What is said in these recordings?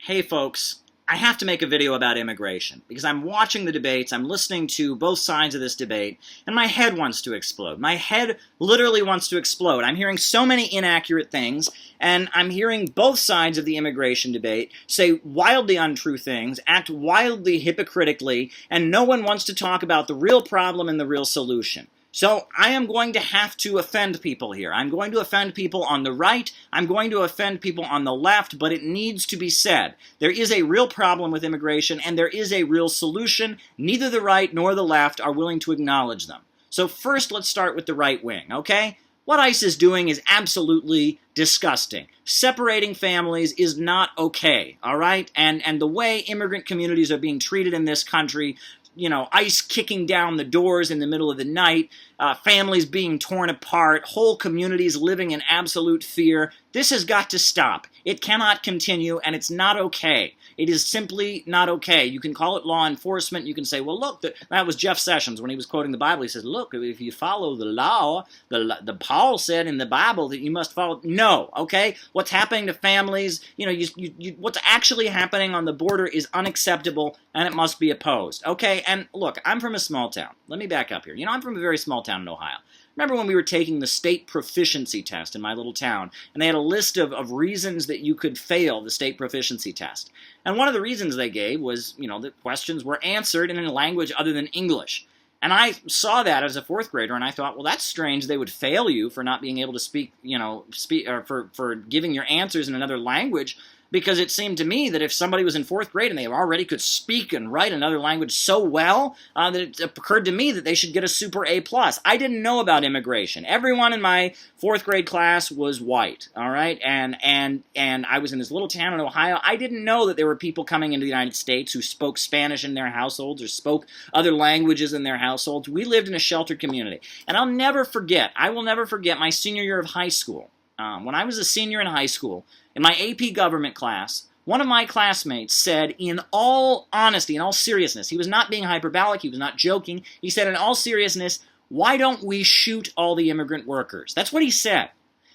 Hey folks, I have to make a video about immigration because I'm watching the debates, I'm listening to both sides of this debate, and my head wants to explode. My head literally wants to explode. I'm hearing so many inaccurate things, and I'm hearing both sides of the immigration debate say wildly untrue things, act wildly hypocritically, and no one wants to talk about the real problem and the real solution. So I am going to have to offend people here. I'm going to offend people on the right. I'm going to offend people on the left, but it needs to be said. There is a real problem with immigration, and there is a real solution. Neither the right nor the left are willing to acknowledge them. So first, let's start with the right wing, okay? What ICE is doing is absolutely disgusting. Separating families is not okay, all right? And the way immigrant communities are being treated in this country, you know, ICE kicking down the doors in the middle of the night, families being torn apart, whole communities living in absolute fear. This has got to stop. It cannot continue, and it's not okay. It is simply not okay. You can call it law enforcement. You can say, well, look, that was Jeff Sessions when he was quoting the Bible. He says, look, if you follow the law, the Paul said in the Bible that you must follow. No, okay? What's happening to families, you know, what's actually happening on the border is unacceptable, and it must be opposed. Okay, and look, I'm from a small town. Let me back up here. You know, I'm from a very small town in Ohio. Remember when we were taking the state proficiency test in my little town, and they had a list of reasons that you could fail the state proficiency test. And one of the reasons they gave was, you know, that questions were answered in a language other than English. And I saw that as a fourth grader, and I thought, well, that's strange. They would fail you for not being able to speak, or for giving your answers in another language. Because it seemed to me that if somebody was in fourth grade and they already could speak and write another language so well, that it occurred to me that they should get a super A+. I didn't know about immigration. Everyone in my fourth grade class was white, all right? And I was in this little town in Ohio. I didn't know that there were people coming into the United States who spoke Spanish in their households or spoke other languages in their households. We lived in a sheltered community. And I will never forget my senior year of high school. When I was a senior in high school, in my AP government class, one of my classmates said, in all honesty, in all seriousness, he was not being hyperbolic, he was not joking, he said, in all seriousness, why don't we shoot all the immigrant workers? That's what he said.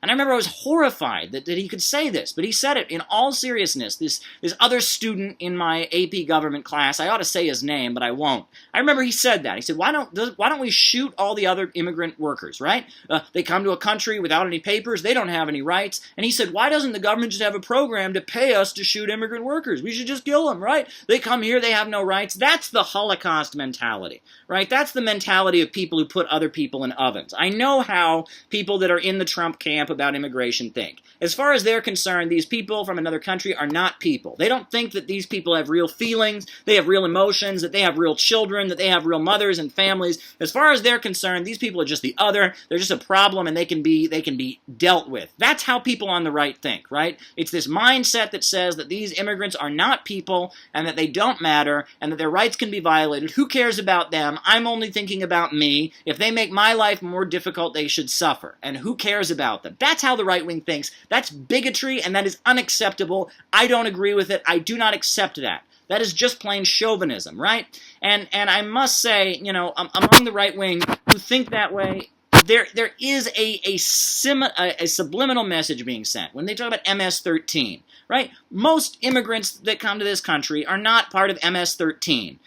And I remember I was horrified that he could say this, but he said it in all seriousness. This other student in my AP government class, I ought to say his name, but I won't. I remember he said that. He said, why don't we shoot all the other immigrant workers, right? They come to a country without any papers, they don't have any rights. And he said, why doesn't the government just have a program to pay us to shoot immigrant workers? We should just kill them, right? They come here, they have no rights. That's the Holocaust mentality, right? That's the mentality of people who put other people in ovens. I know how people that are in the Trump camp about immigration think. As far as they're concerned, these people from another country are not people. They don't think that these people have real feelings, they have real emotions, that they have real children, that they have real mothers and families. As far as they're concerned, these people are just the other. They're just a problem, and they can be dealt with. That's how people on the right think, right? It's this mindset that says that these immigrants are not people, and that they don't matter, and that their rights can be violated. Who cares about them? I'm only thinking about me. If they make my life more difficult, they should suffer. And who cares about them? That's how the right wing thinks. That's bigotry, and that is unacceptable. I don't agree with it. I do not accept that. That is just plain chauvinism, right? And I must say, you know, among the right wing who think that way, there is a subliminal message being sent when they talk about MS-13, right? Most immigrants that come to this country are not part of MS-13.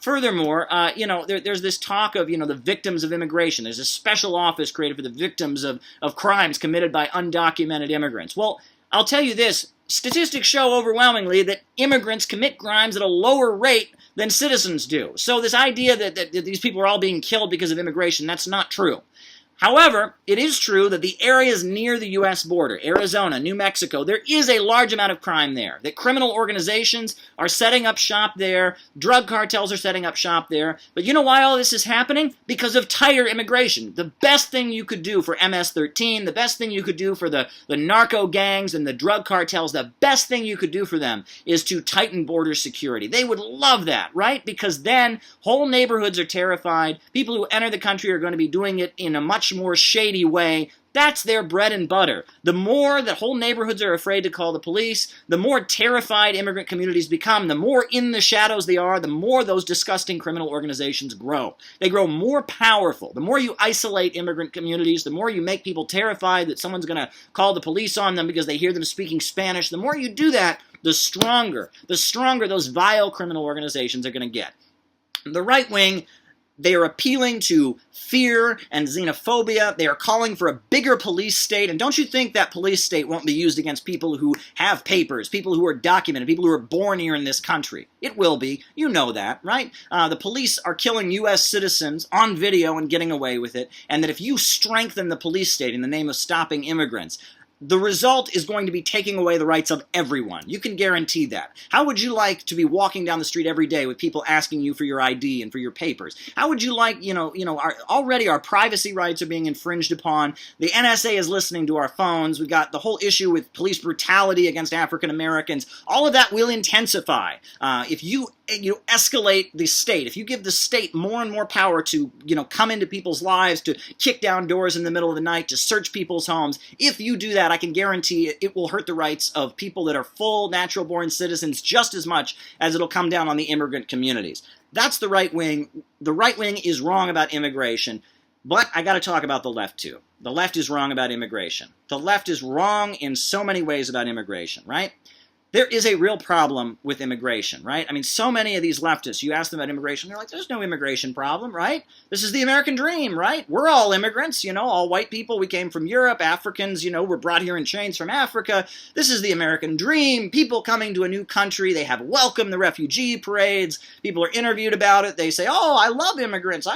Furthermore, you know, there's this talk of, you know, the victims of immigration. There's a special office created for the victims of crimes committed by undocumented immigrants. Well, I'll tell you this. Statistics show overwhelmingly that immigrants commit crimes at a lower rate than citizens do. So this idea that these people are all being killed because of immigration, that's not true. However, it is true that the areas near the U.S. border, Arizona, New Mexico, there is a large amount of crime there. That criminal organizations are setting up shop there, drug cartels are setting up shop there. But you know why all this is happening? Because of tighter immigration. The best thing you could do for MS-13, the best thing you could do for the narco gangs and the drug cartels, the best thing you could do for them is to tighten border security. They would love that, right? Because then whole neighborhoods are terrified. People who enter the country are going to be doing it in a much more shady way. That's their bread and butter. The more that whole neighborhoods are afraid to call the police, the more terrified immigrant communities become, the more in the shadows they are, the more those disgusting criminal organizations grow. They grow more powerful. The more you isolate immigrant communities, the more you make people terrified that someone's going to call the police on them because they hear them speaking Spanish, the more you do that, the stronger those vile criminal organizations are going to get. The right wing, they are appealing to fear and xenophobia. They are calling for a bigger police state. And don't you think that police state won't be used against people who have papers, people who are documented, people who are born here in this country? It will be. You know that, right? The police are killing U.S. citizens on video and getting away with it. And that if you strengthen the police state in the name of stopping immigrants, the result is going to be taking away the rights of everyone. You can guarantee that. How would you like to be walking down the street every day with people asking you for your ID and for your papers? How would you like, already our privacy rights are being infringed upon. The NSA is listening to our phones. We've got the whole issue with police brutality against African Americans. All of that will intensify if you escalate the state, if you give the state more and more power to, come into people's lives, to kick down doors in the middle of the night, to search people's homes. If you do that, I can guarantee it will hurt the rights of people that are full, natural-born citizens just as much as it'll come down on the immigrant communities. That's the right wing. The right wing is wrong about immigration, but I got to talk about the left too. The left is wrong about immigration. The left is wrong in so many ways about immigration, right? There is a real problem with immigration, right? I mean, so many of these leftists, you ask them about immigration, they're like, there's no immigration problem, right? This is the American dream, right? We're all immigrants, all white people. We came from Europe. Africans, were brought here in chains from Africa. This is the American dream. People coming to a new country, they have welcome the refugee parades. People are interviewed about it. They say, oh, I love immigrants.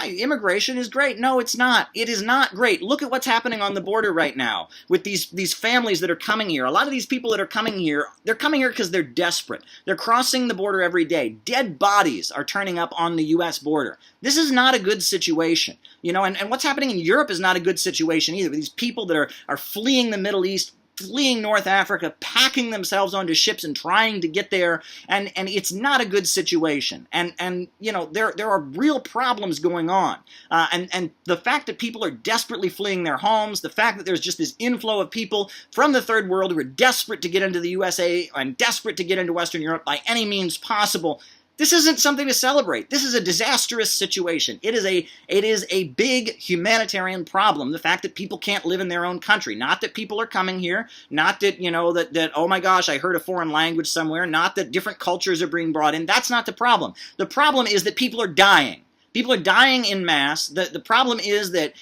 Immigration is great. No, it's not. It is not great. Look at what's happening on the border right now with these families that are coming here. A lot of these people that are coming here, they're coming here because they're desperate. They're crossing the border every day. Dead bodies are turning up on the U.S. border. This is not a good situation. And what's happening in Europe is not a good situation either. These people that are fleeing the Middle East, fleeing North Africa, packing themselves onto ships and trying to get there, and it's not a good situation. And there are real problems going on. And the fact that people are desperately fleeing their homes, the fact that there's just this inflow of people from the third world who are desperate to get into the USA and desperate to get into Western Europe by any means possible, this isn't something to celebrate. This is a disastrous situation. It is a big humanitarian problem, the fact that people can't live in their own country. Not that people are coming here, not that, that oh my gosh, I heard a foreign language somewhere, not that different cultures are being brought in. That's not the problem. The problem is that people are dying. People are dying in mass. The problem is that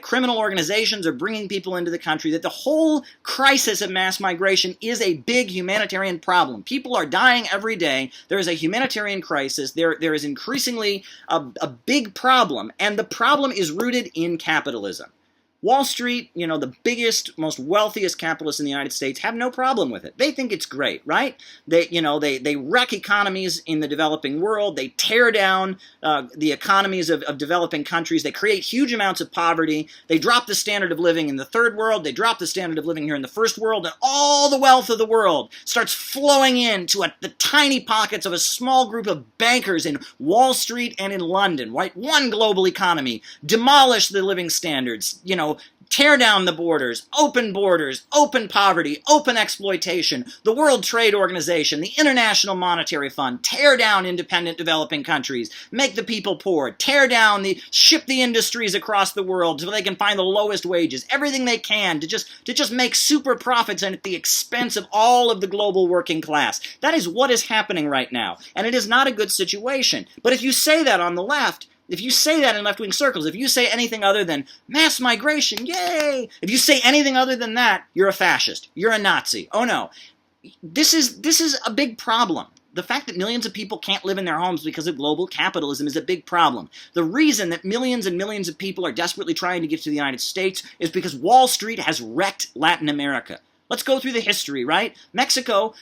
criminal organizations are bringing people into the country, that the whole crisis of mass migration is a big humanitarian problem. People are dying every day. There is a humanitarian crisis. There is increasingly a big problem, and the problem is rooted in capitalism. Wall Street, the biggest, most wealthiest capitalists in the United States have no problem with it. They think it's great, right? They wreck economies in the developing world. They tear down the economies of developing countries. They create huge amounts of poverty. They drop the standard of living in the third world. They drop the standard of living here in the first world. And all the wealth of the world starts flowing into the tiny pockets of a small group of bankers in Wall Street and in London, right? One global economy. Demolish the living standards, tear down the borders, open poverty, open exploitation, the World Trade Organization, the International Monetary Fund, tear down independent developing countries, make the people poor, ship the industries across the world so they can find the lowest wages, everything they can to just make super profits and at the expense of all of the global working class. That is what is happening right now, and it is not a good situation. But if you say that on the left, if you say that in left-wing circles, if you say anything other than mass migration, yay! If you say anything other than that, you're a fascist. You're a Nazi. Oh no. This is a big problem. The fact that millions of people can't live in their homes because of global capitalism is a big problem. The reason that millions and millions of people are desperately trying to get to the United States is because Wall Street has wrecked Latin America. Let's go through the history, right? Mexico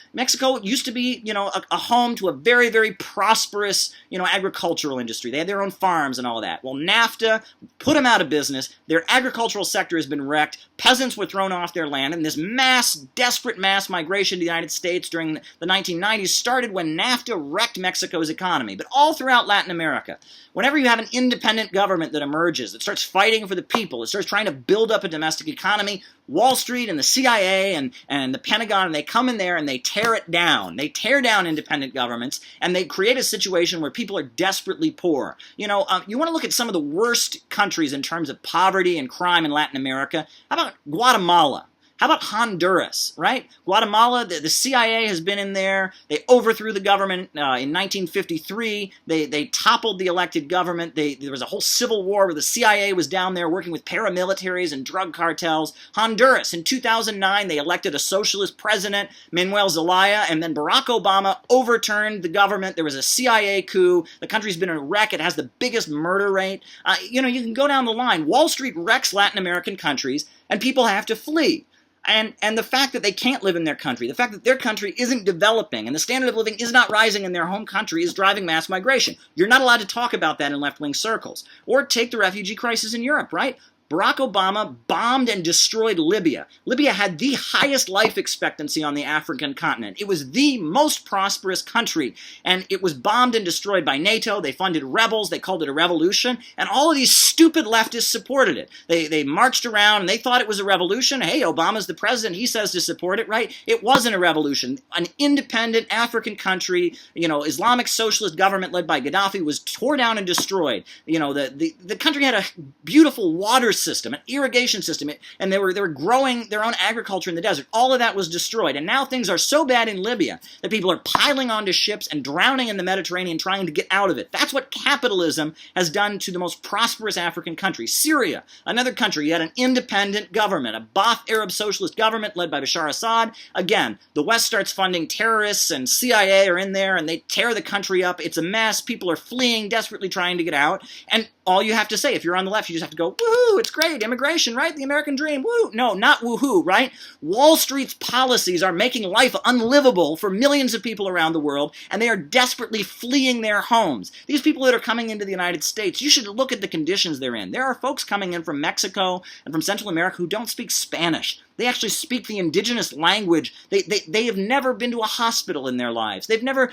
used to be, a home to a very, very prosperous, agricultural industry. They had their own farms and all that. Well, NAFTA put them out of business. Their agricultural sector has been wrecked. Peasants were thrown off their land, and this desperate mass migration to the United States during the 1990s started when NAFTA wrecked Mexico's economy. But all throughout Latin America, whenever you have an independent government that emerges, that starts fighting for the people, it starts trying to build up a domestic economy, Wall Street and the CIA and the Pentagon, and they come in there and they tear it down. They tear down independent governments, and they create a situation where people are desperately poor. You want to look at some of the worst countries in terms of poverty and crime in Latin America. How about Guatemala? How about Honduras, right? Guatemala, the CIA has been in there. They overthrew the government in 1953. They toppled the elected government. There was a whole civil war where the CIA was down there working with paramilitaries and drug cartels. Honduras, in 2009, they elected a socialist president, Manuel Zelaya, and then Barack Obama overturned the government. There was a CIA coup. The country's been a wreck. It has the biggest murder rate. You can go down the line. Wall Street wrecks Latin American countries, and people have to flee. And the fact that they can't live in their country, the fact that their country isn't developing and the standard of living is not rising in their home country is driving mass migration. You're not allowed to talk about that in left-wing circles. Or take the refugee crisis in Europe, right? Barack Obama bombed and destroyed Libya. Libya had the highest life expectancy on the African continent. It was the most prosperous country, and it was bombed and destroyed by NATO. They funded rebels. They called it a revolution, and all of these stupid leftists supported it. They marched around, and they thought it was a revolution. Hey, Obama's the president. He says to support it, right? It wasn't a revolution. An independent African country, Islamic socialist government led by Gaddafi was tore down and destroyed. The country had a beautiful water system, an irrigation system, and they were growing their own agriculture in the desert. All of that was destroyed, and now things are so bad in Libya that people are piling onto ships and drowning in the Mediterranean trying to get out of it. That's what capitalism has done to the most prosperous African country. Syria, another country, you had an independent government, a Ba'ath Arab socialist government led by Bashar Assad. Again, the West starts funding terrorists, and CIA are in there, and they tear the country up. It's a mess. People are fleeing, desperately trying to get out, and all you have to say, if you're on the left, you just have to go, woohoo, it's great, immigration, right? The American dream, woo. No, not woohoo, right? Wall Street's policies are making life unlivable for millions of people around the world, and they are desperately fleeing their homes. These people that are coming into the United States, you should look at the conditions they're in. There are folks coming in from Mexico and from Central America who don't speak Spanish. They actually speak the indigenous language. They have never been to a hospital in their lives. They've never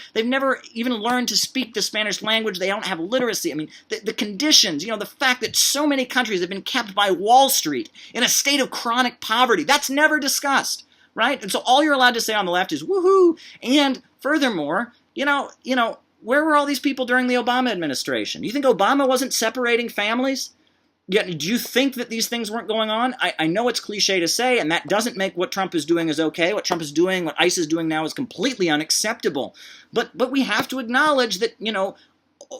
even learned to speak the Spanish language. They don't have literacy. I mean, the conditions, the fact that so many countries have been kept by Wall Street in a state of chronic poverty, that's never discussed, right? And so all you're allowed to say on the left is woohoo. And furthermore, where were all these people during the Obama administration? You think Obama wasn't separating families? Yeah, do you think that these things weren't going on? I know it's cliche to say, and that doesn't make what Trump is doing is okay. What Trump is doing, what ICE is doing now is completely unacceptable. But we have to acknowledge that,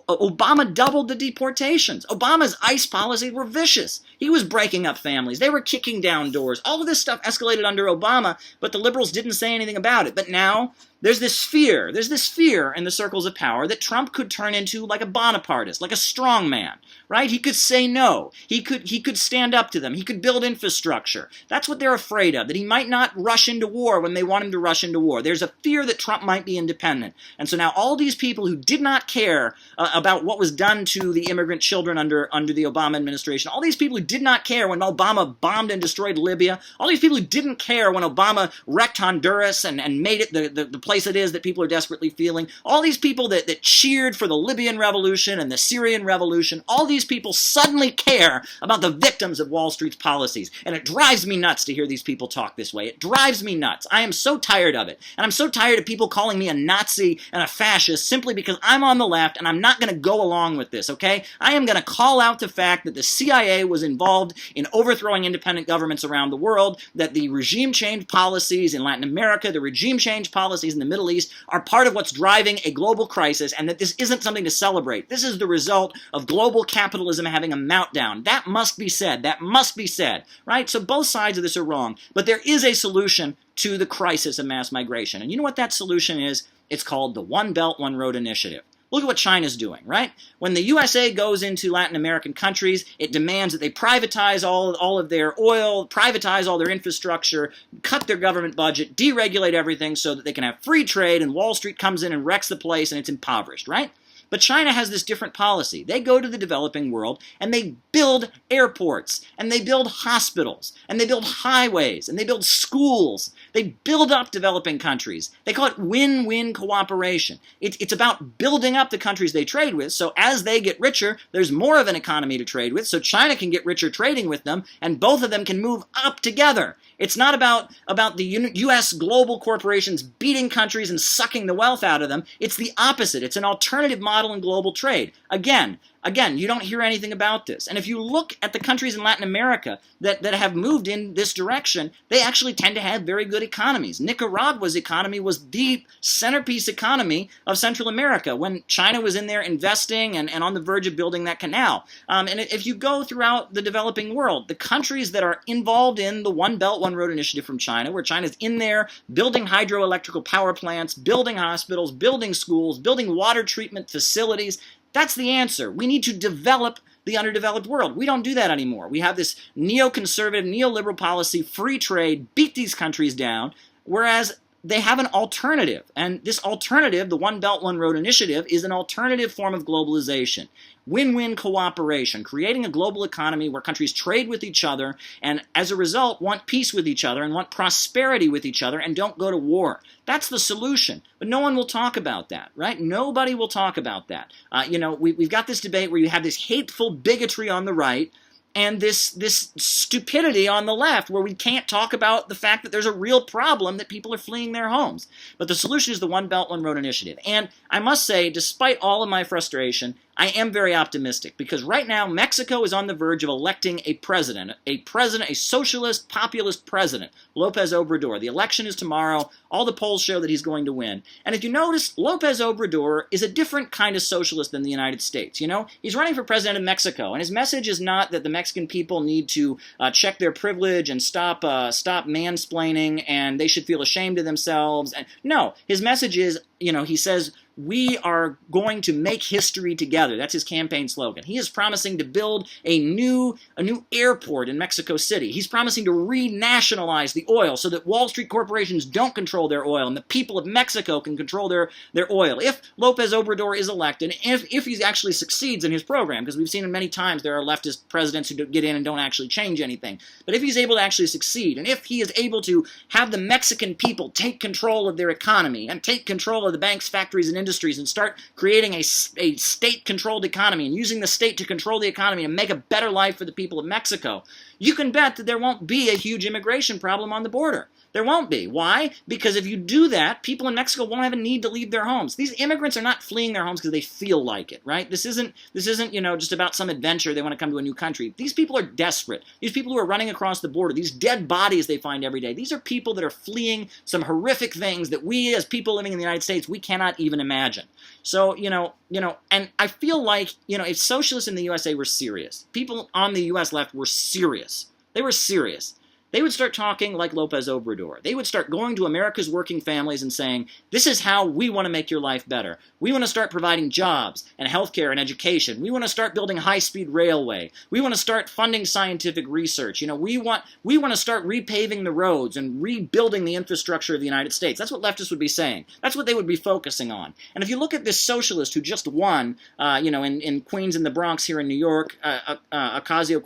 Obama doubled the deportations. Obama's ICE policies were vicious. He was breaking up families. They were kicking down doors. All of this stuff escalated under Obama, but the liberals didn't say anything about it. But now there's this fear in the circles of power that Trump could turn into like a Bonapartist, like a strong man, right? He could say no. He could stand up to them. He could build infrastructure. That's what they're afraid of, that he might not rush into war when they want him to rush into war. There's a fear that Trump might be independent. And so now all these people who did not care about what was done to the immigrant children under the Obama administration, all these people who did not care when Obama bombed and destroyed Libya, all these people who didn't care when Obama wrecked Honduras and made it the place it is that people are desperately feeling, all these people that cheered for the Libyan revolution and the Syrian revolution, all these people suddenly care about the victims of Wall Street's policies. And it drives me nuts to hear these people talk this way. It drives me nuts. I am so tired of it. And I'm so tired of people calling me a Nazi and a fascist simply because I'm on the left and I'm not going to go along with this, okay? I am going to call out the fact that the CIA was involved in overthrowing independent governments around the world, that the regime change policies in Latin America, the regime change policies in the Middle East are part of what's driving a global crisis, and that this isn't something to celebrate. This is the result of global capitalism having a meltdown. That must be said. That must be said, right? So both sides of this are wrong, but there is a solution to the crisis of mass migration. And you know what that solution is? It's called the One Belt, One Road Initiative. Look at what China's doing, right? When the USA goes into Latin American countries, it demands that they privatize all of their oil, privatize all their infrastructure, cut their government budget, deregulate everything so that they can have free trade, and Wall Street comes in and wrecks the place and it's impoverished, right? But China has this different policy. They go to the developing world and they build airports, and they build hospitals, and they build highways, and they build schools. They build up developing countries. They call it win-win cooperation. It's about building up the countries they trade with, so as they get richer, there's more of an economy to trade with, so China can get richer trading with them, and both of them can move up together. It's not about the U.S. global corporations beating countries and sucking the wealth out of them. It's the opposite. It's an alternative model in global trade. Again, Again, you don't hear anything about this. And if you look at the countries in Latin America that have moved in this direction, they actually tend to have very good economies. Nicaragua's economy was the centerpiece economy of Central America when China was in there investing and on the verge of building that canal. And if you go throughout the developing world, the countries that are involved in the One Belt, One Road initiative from China, where China's in there building hydroelectrical power plants, building hospitals, building schools, building water treatment facilities, that's the answer. We need to develop the underdeveloped world. We don't do that anymore. We have this neoconservative, neoliberal policy, free trade, beat these countries down, whereas they have an alternative. And this alternative, the One Belt, One Road initiative, is an alternative form of globalization. Win-win cooperation, creating a global economy where countries trade with each other and, as a result, want peace with each other and want prosperity with each other and don't go to war. That's the solution. But no one will talk about that, right? Nobody will talk about that. We've got this debate where you have this hateful bigotry on the right and this stupidity on the left where we can't talk about the fact that there's a real problem that people are fleeing their homes. But the solution is the One Belt, One Road initiative. And I must say, despite all of my frustration, I am very optimistic because right now Mexico is on the verge of electing a socialist, populist president, Lopez Obrador. The election is tomorrow. All the polls show that he's going to win. And if you notice, Lopez Obrador is a different kind of socialist than the United States. He's running for president of Mexico, and his message is not that the Mexican people need to check their privilege and stop mansplaining, and they should feel ashamed of themselves. And no, his message is, he says, we are going to make history together. That's his campaign slogan. He is promising to build a new airport in Mexico City. He's promising to renationalize the oil so that Wall Street corporations don't control their oil and the people of Mexico can control their oil. If Lopez Obrador is elected, if he actually succeeds in his program, because we've seen many times there are leftist presidents who get in and don't actually change anything, but if he's able to actually succeed, and if he is able to have the Mexican people take control of their economy and take control of the banks, factories, and industries and start creating a state-controlled economy and using the state to control the economy and make a better life for the people of Mexico, you can bet that there won't be a huge immigration problem on the border. There won't be. Why? Because if you do that, people in Mexico won't have a need to leave their homes. These immigrants are not fleeing their homes because they feel like it, right? This isn't just about some adventure. They want to come to a new country. These people are desperate. These people who are running across the border, these dead bodies they find every day, these are people that are fleeing some horrific things that we as people living in the United States, we cannot even imagine. So, and I feel like, if socialists in the USA were serious, people on the US left were serious. They were serious. They would start talking like Lopez Obrador. They would start going to America's working families and saying, this is how we want to make your life better. We want to start providing jobs and healthcare and education. We want to start building high-speed railway. We want to start funding scientific research. We want to start repaving the roads and rebuilding the infrastructure of the United States. That's what leftists would be saying. That's what they would be focusing on. And if you look at this socialist who just won, in Queens and the Bronx here in New York, Alexandria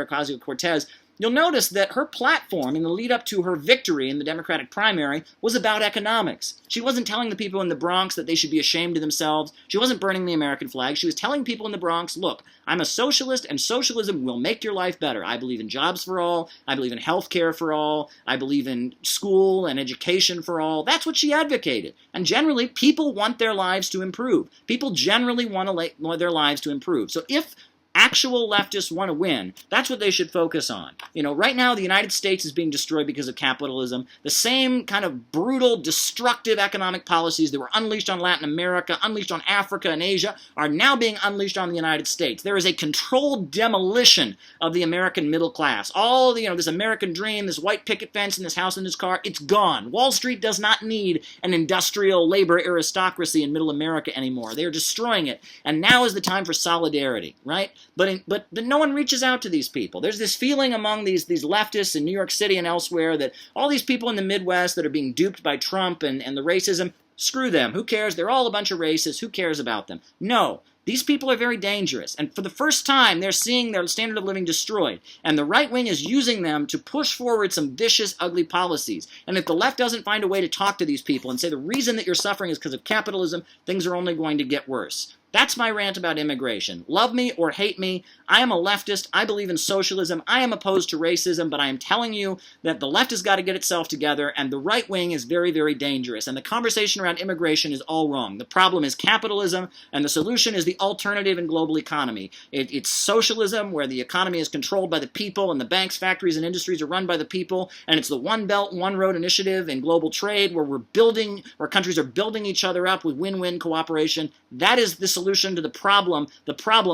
Ocasio-Cortez, you'll notice that her platform in the lead up to her victory in the Democratic primary was about economics. She wasn't telling the people in the Bronx that they should be ashamed of themselves. She wasn't burning the American flag. She was telling people in the Bronx, look, I'm a socialist and socialism will make your life better. I believe in jobs for all. I believe in health care for all. I believe in school and education for all. That's what she advocated. And generally, people want their lives to improve. People generally want their lives to improve. So if actual leftists want to win, that's what they should focus on. Right now the United States is being destroyed because of capitalism. The same kind of brutal, destructive economic policies that were unleashed on Latin America, unleashed on Africa and Asia, are now being unleashed on the United States. There is a controlled demolition of the American middle class. All this American dream, this white picket fence and this house and this car, it's gone. Wall Street does not need an industrial labor aristocracy in middle America anymore. They are destroying it. And now is the time for solidarity, right? But no one reaches out to these people. There's this feeling among these leftists in New York City and elsewhere that all these people in the Midwest that are being duped by Trump and the racism, screw them. Who cares? They're all a bunch of racists. Who cares about them? No. These people are very dangerous. And for the first time, they're seeing their standard of living destroyed. And the right wing is using them to push forward some vicious, ugly policies. And if the left doesn't find a way to talk to these people and say the reason that you're suffering is because of capitalism, things are only going to get worse. That's my rant about immigration. Love me or hate me, I am a leftist, I believe in socialism, I am opposed to racism, but I am telling you that the left has got to get itself together, and the right wing is very, very dangerous. And the conversation around immigration is all wrong. The problem is capitalism, and the solution is the alternative and global economy. It's socialism, where the economy is controlled by the people, and the banks, factories, and industries are run by the people, and it's the One Belt, One Road initiative in global trade, where countries are building each other up with win-win cooperation. That is the solution to the problem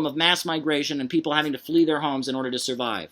of mass migration and people having to flee their homes in order to survive.